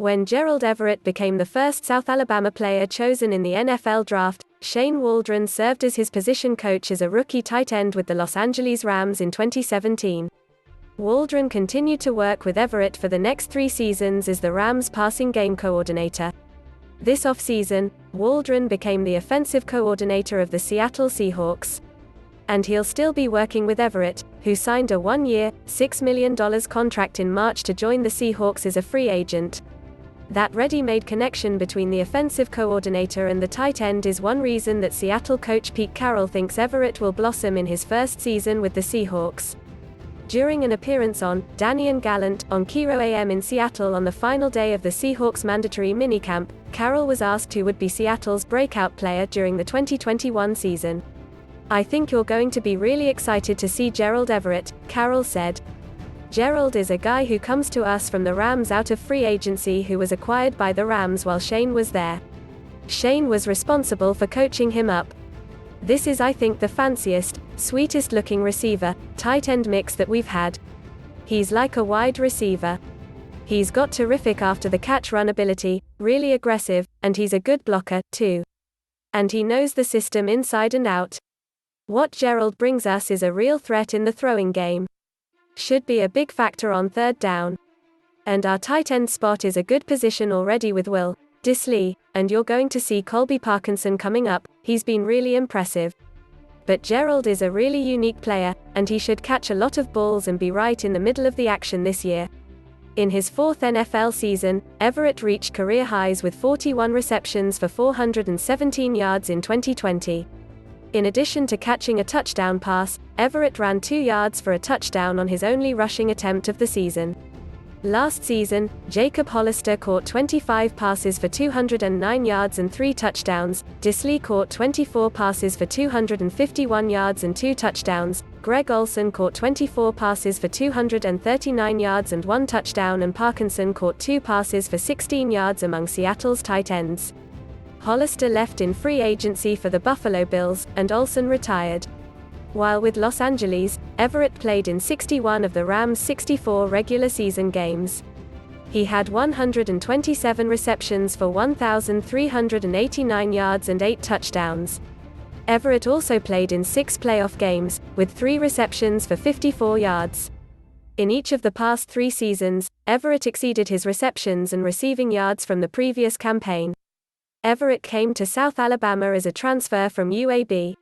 When Gerald Everett became the first South Alabama player chosen in the NFL draft, Shane Waldron served as his position coach as a rookie tight end with the Los Angeles Rams in 2017. Waldron continued to work with Everett for the next 3 seasons as the Rams' passing game coordinator. This offseason, Waldron became the offensive coordinator of the Seattle Seahawks. And he'll still be working with Everett, who signed a 1-year, $6 million contract in March to join the Seahawks as a free agent. That ready-made connection between the offensive coordinator and the tight end is one reason that Seattle coach Pete Carroll thinks Everett will blossom in his first season with the Seahawks. During an appearance on Danny and Gallant on KIRO-AM in Seattle on the final day of the Seahawks' mandatory minicamp, Carroll was asked who would be Seattle's breakout player during the 2021 season. "I think you're going to be really excited to see Gerald Everett," Carroll said. "Gerald is a guy who comes to us from the Rams out of free agency who was acquired by the Rams while Shane was there. Shane was responsible for coaching him up. This is, I think, the fanciest, sweetest-looking receiver, tight end mix that we've had. He's like a wide receiver. He's got terrific after-the-catch run ability, really aggressive, and he's a good blocker, too. And he knows the system inside and out. What Gerald brings us is a real threat in the throwing game. Should be a big factor on third down. And our tight end spot is a good position already with Will Dissly, and you're going to see Colby Parkinson coming up. He's been really impressive. But Gerald is a really unique player, and he should catch a lot of balls and be right in the middle of the action this year." In his 4th NFL season, Everett reached career highs with 41 receptions for 417 yards in 2020. In addition to catching a touchdown pass, Everett ran 2 yards for a touchdown on his only rushing attempt of the season. Last season, Jacob Hollister caught 25 passes for 209 yards and 3 touchdowns, Dissly caught 24 passes for 251 yards and 2 touchdowns, Greg Olsen caught 24 passes for 239 yards and 1 touchdown, and Parkinson caught 2 passes for 16 yards among Seattle's tight ends. Hollister left in free agency for the Buffalo Bills, and Olsen retired. While with Los Angeles, Everett played in 61 of the Rams' 64 regular season games. He had 127 receptions for 1,389 yards and 8 touchdowns. Everett also played in 6 playoff games, with 3 receptions for 54 yards. In each of the past 3 seasons, Everett exceeded his receptions and receiving yards from the previous campaign. Everett came to South Alabama as a transfer from UAB.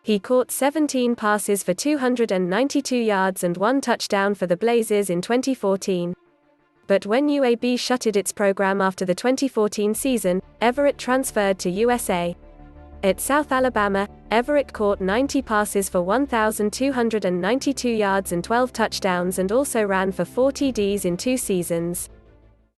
He caught 17 passes for 292 yards and 1 touchdown for the Blazers in 2014. But when UAB shuttered its program after the 2014 season, Everett transferred to USA. At South Alabama, Everett caught 90 passes for 1,292 yards and 12 touchdowns and also ran for 4 TDs in 2 seasons.